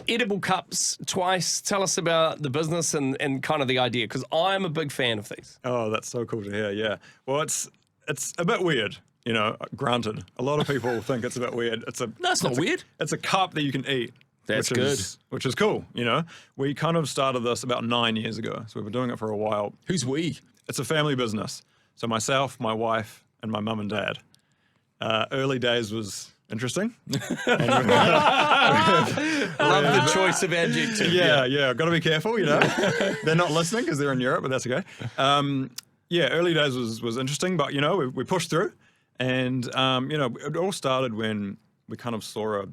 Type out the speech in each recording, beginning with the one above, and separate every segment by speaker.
Speaker 1: edible cups twice. Tell us about the business and kind of the idea, because I'm a big fan of these.
Speaker 2: Oh, that's so cool to hear. Yeah. Well, it's a bit weird, granted. A lot of people think it's a bit weird.
Speaker 1: No, it's not weird.
Speaker 2: It's a cup that you can eat.
Speaker 1: That's
Speaker 2: which is cool, We kind of started this about 9 years ago, so we've been doing it for a while.
Speaker 1: Who's we?
Speaker 2: It's a family business. So myself, my wife, and my mum and dad. Early days was interesting.
Speaker 1: Love the choice of adjective.
Speaker 2: Yeah. Got to be careful, They're not listening because they're in Europe, but that's okay. Early days was interesting, but we pushed through, and it all started when we kind of saw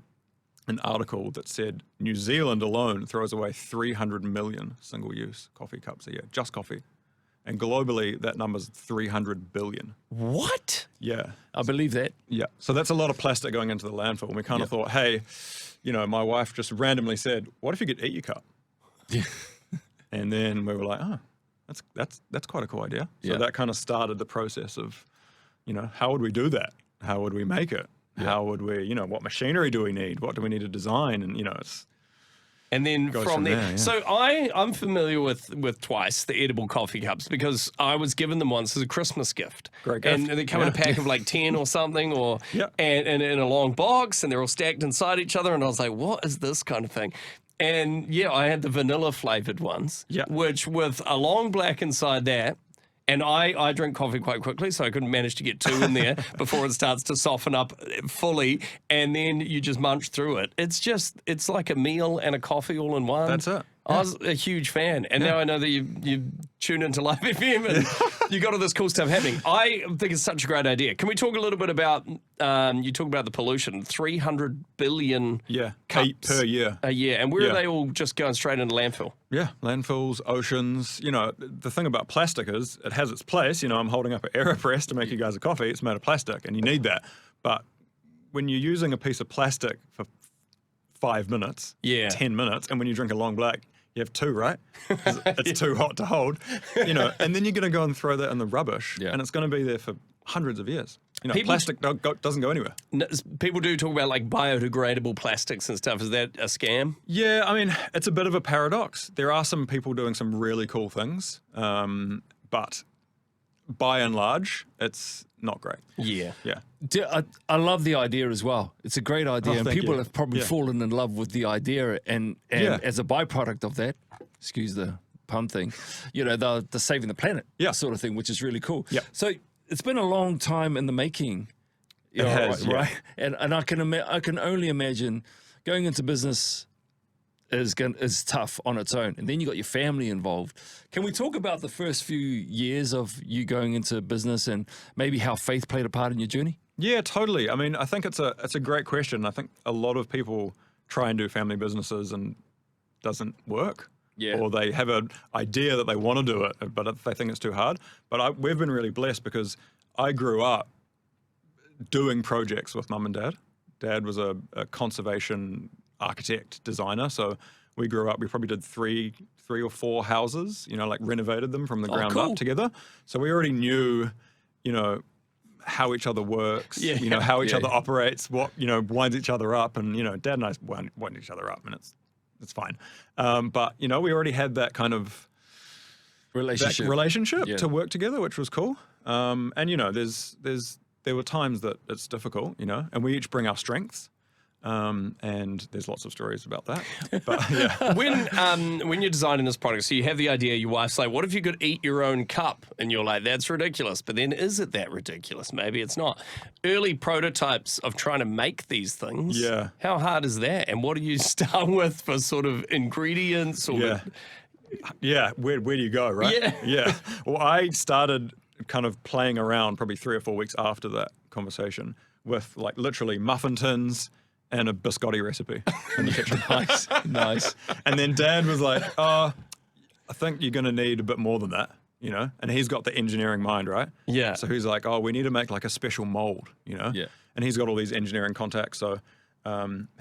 Speaker 2: an article that said New Zealand alone throws away 300 million single-use coffee cups a year, just coffee. And globally, that number's 300 billion.
Speaker 1: What?
Speaker 2: Yeah.
Speaker 1: I believe that.
Speaker 2: Yeah. So that's a lot of plastic going into the landfill. And we kind of thought, hey, my wife just randomly said, what if you could eat your cup?
Speaker 1: Yeah.
Speaker 2: And then we were like, oh, that's quite a cool idea. So that kind of started the process of, how would we do that? How would we make it? Yeah. How would we, what machinery do we need? What do we need to design? And, it's...
Speaker 1: And then from there,
Speaker 2: yeah.
Speaker 1: So I'm familiar with Twice, the edible coffee cups, because I was given them once as a Christmas gift.
Speaker 2: Great gift.
Speaker 1: And they come in a pack of like 10 or something, and in a long box, and they're all stacked inside each other. And I was like, what is this kind of thing? And I had the vanilla flavored ones, which with a long black inside that. And I drink coffee quite quickly, so I couldn't manage to get 2 in there before it starts to soften up fully. And then you just munch through it. It's like a meal and a coffee all in one.
Speaker 2: That's it.
Speaker 1: I was a huge fan. And now I know that you tune into Live FM and you got all this cool stuff happening. I think it's such a great idea. Can we talk a little bit about, you talk about the pollution, 300 billion cups
Speaker 2: per year.
Speaker 1: A year. And where are they all just going straight into landfill?
Speaker 2: Yeah, landfills, oceans. The thing about plastic is it has its place. I'm holding up an AeroPress to make you guys a coffee. It's made of plastic and you need that. But when you're using a piece of plastic for 5 minutes, 10 minutes, and when you drink a long black, you have 2, right? It's too hot to hold, and then you're going to go and throw that in the rubbish, and it's going to be there for hundreds of years. Plastic doesn't go anywhere.
Speaker 1: People do talk about like biodegradable plastics and stuff. Is that a scam?
Speaker 2: Yeah, I mean, it's a bit of a paradox. There are some people doing some really cool things, but by and large, it's not great.
Speaker 1: Yeah.
Speaker 3: I love the idea as well. It's a great idea, and people have probably fallen in love with the idea. And as a byproduct of that, excuse the pun thing, they're saving the planet, sort of thing, which is really cool.
Speaker 2: Yeah.
Speaker 3: So it's been a long time in the making.
Speaker 2: It has,
Speaker 3: right? And I can only imagine going into business is tough on its own, and then you got your family involved. Can we talk about the first few years of you going into business and maybe how faith played a part in your journey?
Speaker 2: Yeah, totally. I mean, I think it's a great question. I think a lot of people try and do family businesses and doesn't work.
Speaker 1: Yeah.
Speaker 2: Or they have an idea that they want to do it, but they think it's too hard. But we've been really blessed because I grew up doing projects with mum and dad. Dad was a conservation architect, designer. So we grew up, we probably did three or four houses, like renovated them from the ground up together. So we already knew, how each other works, how each other operates, what, winds each other up. And, Dad and I wind each other up and it's fine. But, we already had that kind of relationship to work together, which was cool. And, there were times that it's difficult, and we each bring our strengths. And there's lots of stories about that. But yeah.
Speaker 1: When you're designing this product, so you have the idea, your wife's like, what if you could eat your own cup? And you're like, that's ridiculous. But then is it that ridiculous? Maybe it's not. Early prototypes of trying to make these things.
Speaker 2: Yeah.
Speaker 1: How hard is that? And what do you start with for sort of ingredients? Or
Speaker 2: where do you go, right? Yeah. Well, I started kind of playing around probably 3 or 4 weeks after that conversation with like literally muffin tins and a biscotti recipe in the kitchen.
Speaker 3: Nice.
Speaker 2: And then Dad was like, I think you're going to need a bit more than that, And he's got the engineering mind, right?
Speaker 1: Yeah.
Speaker 2: So he's like, we need to make like a special mold,
Speaker 3: Yeah.
Speaker 2: And he's got all these engineering contacts. So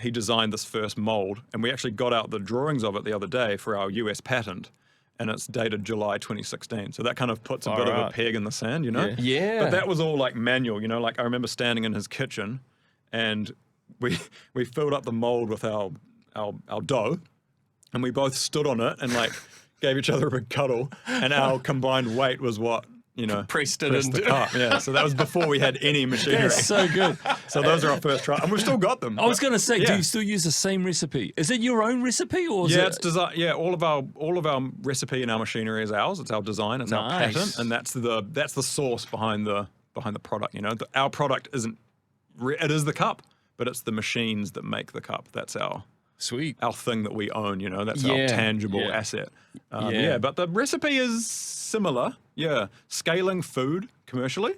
Speaker 2: he designed this first mold. And we actually got out the drawings of it the other day for our US patent. And it's dated July 2016. So that kind of puts a bit of a peg in the sand,
Speaker 1: Yeah.
Speaker 2: But that was all like manual, like I remember standing in his kitchen and we filled up the mold with our our dough, and we both stood on it and like gave each other a big cuddle, and our combined weight was what, you know,
Speaker 1: pressed
Speaker 2: the cup. Yeah, so that was before we had any machinery.
Speaker 3: That's so good.
Speaker 2: So those are our first try, and we've still got them.
Speaker 3: I was going to say, do
Speaker 2: Yeah.
Speaker 3: you still use the same recipe? Is it your own recipe, or is
Speaker 2: Yeah,
Speaker 3: it?
Speaker 2: it's design. Yeah, all of our recipe and our machinery is ours. It's our design. It's our
Speaker 3: Nice.
Speaker 2: patent, and that's the source behind the product. You know, our product isn't. It is the cup, but it's the machines that make the cup. That's our thing that we own. You know, that's our tangible asset. But the recipe is similar. Yeah, scaling food commercially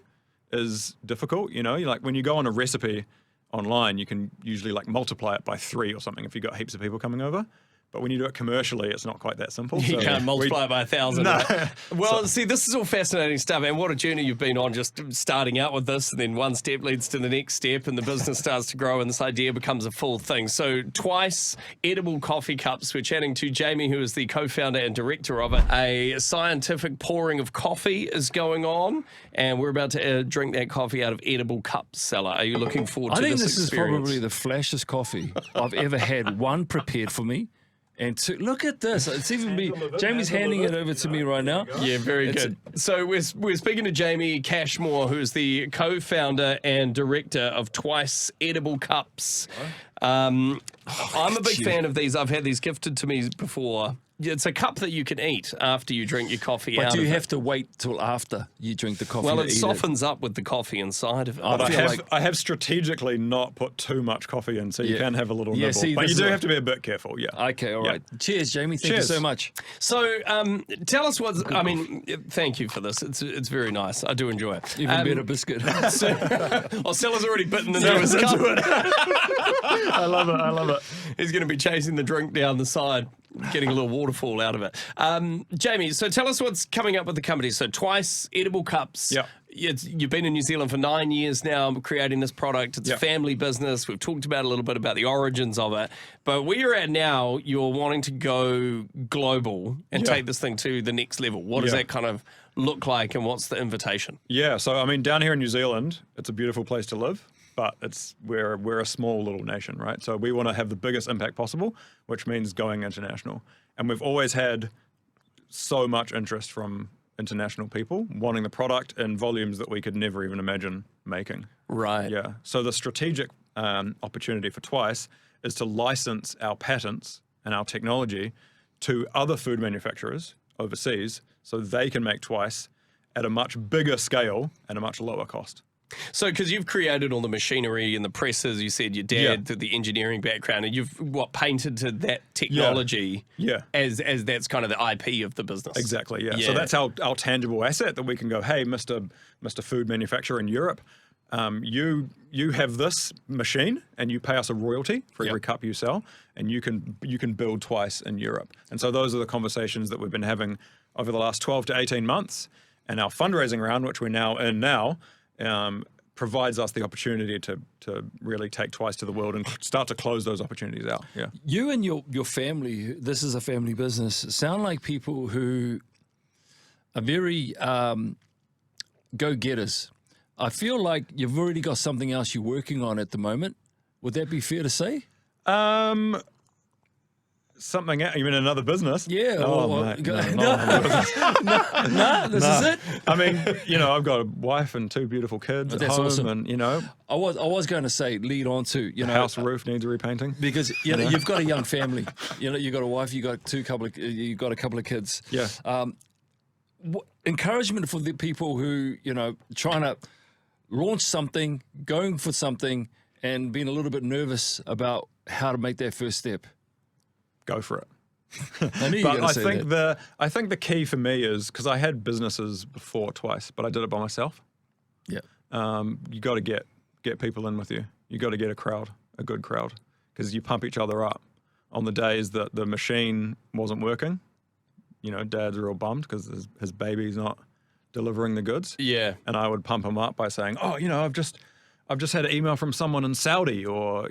Speaker 2: is difficult. You know, like when you go on a recipe online, you can usually like multiply it by 3 or something if you've got heaps of people coming over. But when you do it commercially, it's not quite that simple.
Speaker 1: You
Speaker 2: So
Speaker 1: can't multiply it by 1,000.
Speaker 2: No.
Speaker 1: Right? Well, see, this is all fascinating stuff, and what a journey you've been on, just starting out with this, and then one step leads to the next step, and the business starts to grow, and this idea becomes a full thing. So Twice Edible Coffee Cups. We're chatting to Jamie, who is the co-founder and director of it. A scientific pouring of coffee is going on, and we're about to drink that coffee out of edible cups. Seller, are you looking forward to this
Speaker 3: this
Speaker 1: experience?
Speaker 3: is probably the flashiest coffee I've ever had. One, prepared for me. And two, look at this. It's even me. Jamie's handing it over to me right now.
Speaker 1: Yeah, very good. So we're speaking to Jamie Cashmore, who's the co-founder and director of Twice Edible Cups. I'm a big fan of these. I've had these gifted to me before. It's a cup that you can eat after you drink your coffee out.
Speaker 3: But do you
Speaker 1: of
Speaker 3: have
Speaker 1: it.
Speaker 3: to wait till after you drink the coffee?
Speaker 1: Well,
Speaker 3: to
Speaker 1: it
Speaker 3: eat
Speaker 1: softens up with the coffee inside of it.
Speaker 2: But I have strategically not put too much coffee in, so you can have a little nibble.
Speaker 3: see,
Speaker 2: but
Speaker 3: this
Speaker 2: you
Speaker 3: is
Speaker 2: do
Speaker 3: a-
Speaker 2: have to be a bit careful, yeah.
Speaker 3: Okay, all right. Cheers, Jamie. Thank you so much.
Speaker 1: So tell us what's, I mean, thank you for this. It's very nice. I do enjoy it.
Speaker 3: Even better biscuit.
Speaker 1: Stella's already bitten into his cup.
Speaker 2: I love it.
Speaker 1: He's going to be chasing the drink down the side, getting a little waterfall out of it. Jamie, so tell us what's coming up with the company. So Twice Edible Cups.
Speaker 2: Yeah.
Speaker 1: You've been in New Zealand for 9 years now creating this product. It's a family business. We've talked about a little bit about the origins of it. But where you're at now, you're wanting to go global and take this thing to the next level. What does that kind of look like, and what's the invitation?
Speaker 2: Yeah, so I mean, down here in New Zealand, it's a beautiful place to live, but we're a small little nation, right? So we want to have the biggest impact possible, which means going international. And we've always had so much interest from international people wanting the product in volumes that we could never even imagine making.
Speaker 1: Right.
Speaker 2: Yeah. So the strategic opportunity for Twice is to license our patents and our technology to other food manufacturers overseas so they can make Twice at a much bigger scale and a much lower cost.
Speaker 1: So, because you've created all the machinery and the presses, you said your dad did the engineering background, and you've patented to that technology as that's kind of the IP of the business.
Speaker 2: Exactly, yeah. So that's our tangible asset that we can go, hey, Mr. Food Manufacturer in Europe, you have this machine and you pay us a royalty for every cup you sell, and you can build Twice in Europe. And so those are the conversations that we've been having over the last 12 to 18 months, and our fundraising round, which we're now in now, provides us the opportunity to really take Twice to the world and start to close those opportunities out. Yeah.
Speaker 3: You and your family, this is a family business, sound like people who are very go-getters. I feel like you've already got something else you're working on at the moment. Would that be fair to say?
Speaker 2: Something, you mean another business?
Speaker 3: Yeah.
Speaker 2: Mate,
Speaker 3: This is it.
Speaker 2: I mean, I've got a wife and 2 beautiful kids at
Speaker 3: That's
Speaker 2: home,
Speaker 3: awesome.
Speaker 2: and
Speaker 3: I was going to say lead on to
Speaker 2: the house roof needs a repainting
Speaker 3: because you've got a young family. You've got a wife, you got a couple of kids.
Speaker 2: Yeah.
Speaker 3: Encouragement for the people who trying to launch something, going for something, and being a little bit nervous about how to make that first step.
Speaker 2: Go for it.
Speaker 3: I knew you were
Speaker 2: But
Speaker 3: going to say that.
Speaker 2: I think the key for me is, because I had businesses before Twice, but I did it by myself.
Speaker 3: Yeah.
Speaker 2: You got to get people in with you. You got to get a good crowd, because you pump each other up. On the days that the machine wasn't working, Dad's real bummed because his baby's not delivering the goods.
Speaker 1: Yeah.
Speaker 2: And I would pump him up by saying, "Oh, I've just had an email from someone in Saudi, or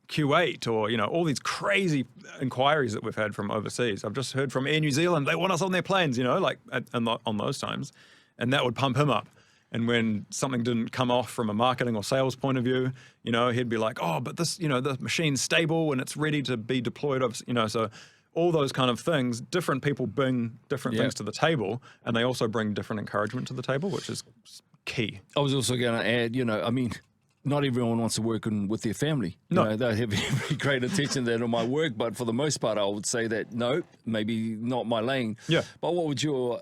Speaker 2: Kuwait, or all these crazy inquiries that we've had from overseas. I've just heard from Air New Zealand, they want us on their planes, on those times," and that would pump him up. And when something didn't come off from a marketing or sales point of view, you know, he'd be like, oh, but this, you know, the machine's stable and it's ready to be deployed, you know, so all those kind of things, different people bring different things to the table, and they also bring different encouragement to the table, which is key.
Speaker 3: I was also going to add, you know, I mean, not everyone wants to work with their family.
Speaker 2: No.
Speaker 3: You know, they have every great intention that on my work, but for the most part, I would say that no, maybe not my lane.
Speaker 2: Yeah.
Speaker 3: But what would your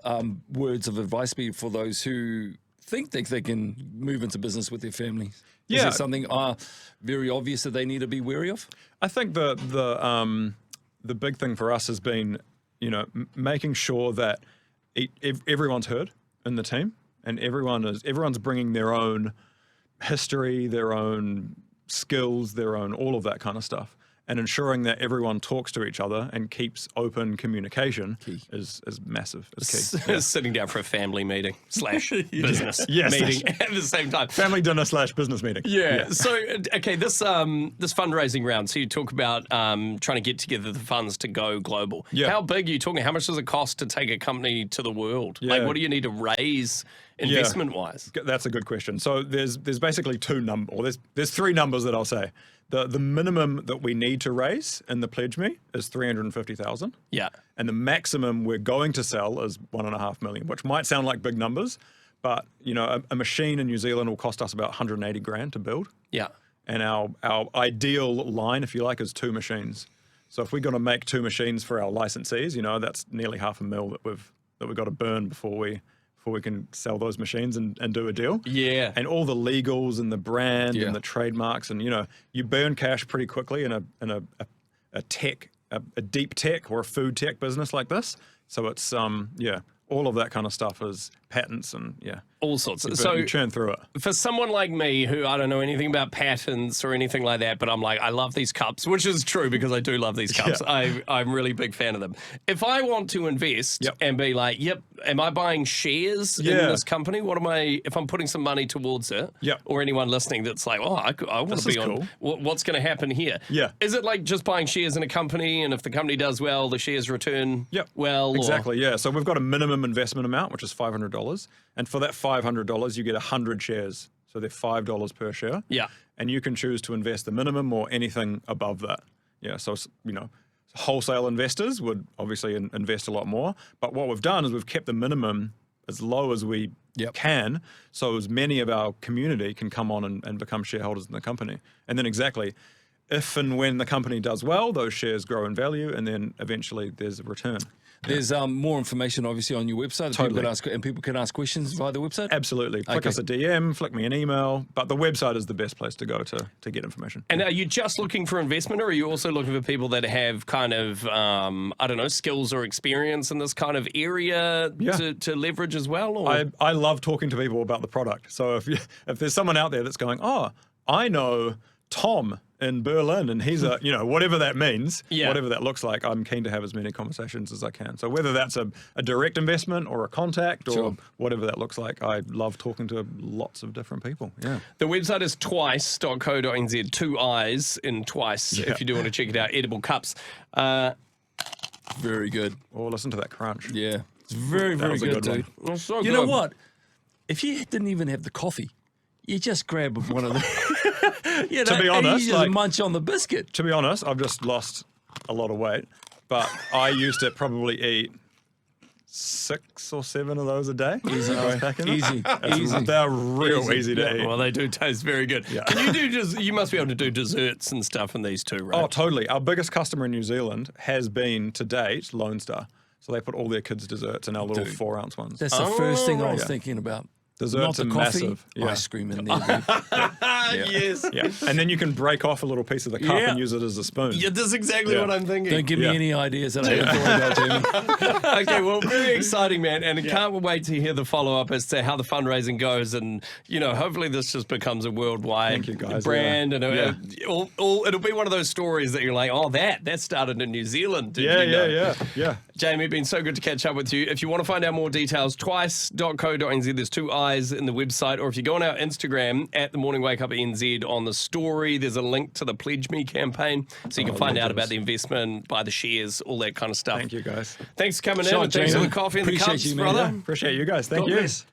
Speaker 3: words of advice be for those who think that they can move into business with their families?
Speaker 2: Yeah.
Speaker 3: Is there something very obvious that they need to be wary of?
Speaker 2: I think the big thing for us has been, you know, making sure that everyone's heard in the team, and everyone's bringing their own history, their own skills, their own all of that kind of stuff, and ensuring that everyone talks to each other and keeps open communication is massive. Is key. Yeah.
Speaker 1: Sitting down for a family meeting / business meeting at the same time.
Speaker 2: Family dinner / business meeting.
Speaker 1: Yeah. So, okay, this fundraising round, so you talk about trying to get together the funds to go global.
Speaker 2: Yeah.
Speaker 1: How big are you talking? How much does it cost to take a company to the world?
Speaker 2: Yeah.
Speaker 1: Like, what do you need to raise investment-wise?
Speaker 2: That's a good question. So there's basically there's three numbers that I'll say. The minimum that we need to raise in the Pledge Me is 350,000.
Speaker 1: Yeah.
Speaker 2: And the maximum we're going to sell is 1.5 million, which might sound like big numbers, but you know, a machine in New Zealand will cost us about 180 grand to build.
Speaker 1: Yeah.
Speaker 2: And our ideal line, if you like, is 2 machines. So if we're going to make 2 machines for our licensees, you know, that's nearly $500,000 that we've got to burn before we can sell those machines and do a deal.
Speaker 1: Yeah.
Speaker 2: And all the legals and the brand and the trademarks, and you know, you burn cash pretty quickly in a deep tech or a food tech business like this. So it's all of that kind of stuff is patents and
Speaker 1: all sorts.
Speaker 2: So you churn through it.
Speaker 1: For someone like me who I don't know anything about patents or anything like that, but I'm like, I love these cups, which is true because I do love these cups. I'm a really big fan of them. If I want to invest and be like, am I buying shares in this company? If I'm putting some money towards it? Or anyone listening that's like, oh, I want to be on, what's going to happen here?
Speaker 2: Yeah.
Speaker 1: Is it like just buying shares in a company, and if the company does well, the shares return well?
Speaker 2: Exactly, yeah. So we've got a minimum investment amount, which is $500. And for that $500, you get 100 shares. So they're $5 per share.
Speaker 1: Yeah.
Speaker 2: And you can choose to invest the minimum or anything above that. Yeah. So, you know, wholesale investors would obviously invest a lot more. But what we've done is we've kept the minimum as low as we can, so as many of our community can come on and become shareholders in the company. And then if and when the company does well, those shares grow in value, and then eventually there's a return.
Speaker 3: There's more information, obviously, on your website. People can ask questions via the website?
Speaker 2: Absolutely. Flick us a DM, flick me an email. But the website is the best place to go to get information.
Speaker 1: And are you just looking for investment, or are you also looking for people that have kind of, I don't know, skills or experience in this kind of area to leverage as well? Or?
Speaker 2: I love talking to people about the product. So if there's someone out there that's going, oh, I know Tom in Berlin, and he's whatever that means, whatever that looks like, I'm keen to have as many conversations as I can. So whether that's a direct investment or a contact or whatever that looks like, I love talking to lots of different people. Yeah.
Speaker 1: The website is twice.co.nz, 2 I's in twice, if you do want to check it out. Edible cups.
Speaker 3: Very good.
Speaker 2: Oh, listen to that crunch.
Speaker 3: Yeah. It's very, very good, dude.
Speaker 1: So
Speaker 3: you know what? If you didn't even have the coffee, you just grab one of the...
Speaker 2: to be honest,
Speaker 3: you just munch on the biscuit.
Speaker 2: To be honest, I've just lost a lot of weight, but I used to probably eat 6 or 7 of those a day.
Speaker 3: Easy.
Speaker 2: They're real easy to eat.
Speaker 1: Well, they do taste very good. Yeah. Can you you must be able to do desserts and stuff in these too, right?
Speaker 2: Oh, totally. Our biggest customer in New Zealand has been, to date, Lone Star. So they put all their kids' desserts in our little 4-ounce ones.
Speaker 3: That's the first thing I was thinking about.
Speaker 2: Desserts
Speaker 3: Not the
Speaker 2: are
Speaker 3: coffee,
Speaker 2: massive.
Speaker 3: ice cream in there, dude.
Speaker 1: Yes.
Speaker 2: Yeah. And then you can break off a little piece of the cup and use it as a spoon.
Speaker 1: Yeah, that's exactly what I'm thinking.
Speaker 3: Don't give me any ideas that I haven't thought about, Jamie.
Speaker 1: Okay, well, very exciting, man. And I can't wait to hear the follow-up as to how the fundraising goes. And, hopefully this just becomes a worldwide brand. And it'll be one of those stories that you're like, oh, that started in New Zealand.
Speaker 2: Yeah.
Speaker 1: Jamie, been so good to catch up with you. If you want to find out more details, twice.co.nz, there's 2 I's in the website, or if you go on our Instagram at the Morning Wake Up NZ on the story, there's a link to the Pledge Me campaign, so you can find out about the investment, buy the shares, all that kind of stuff.
Speaker 2: Thank you, guys.
Speaker 1: Thanks for coming in, and thanks for the coffee and the cups, brother.
Speaker 2: Appreciate you guys. Thank you.
Speaker 3: Bless.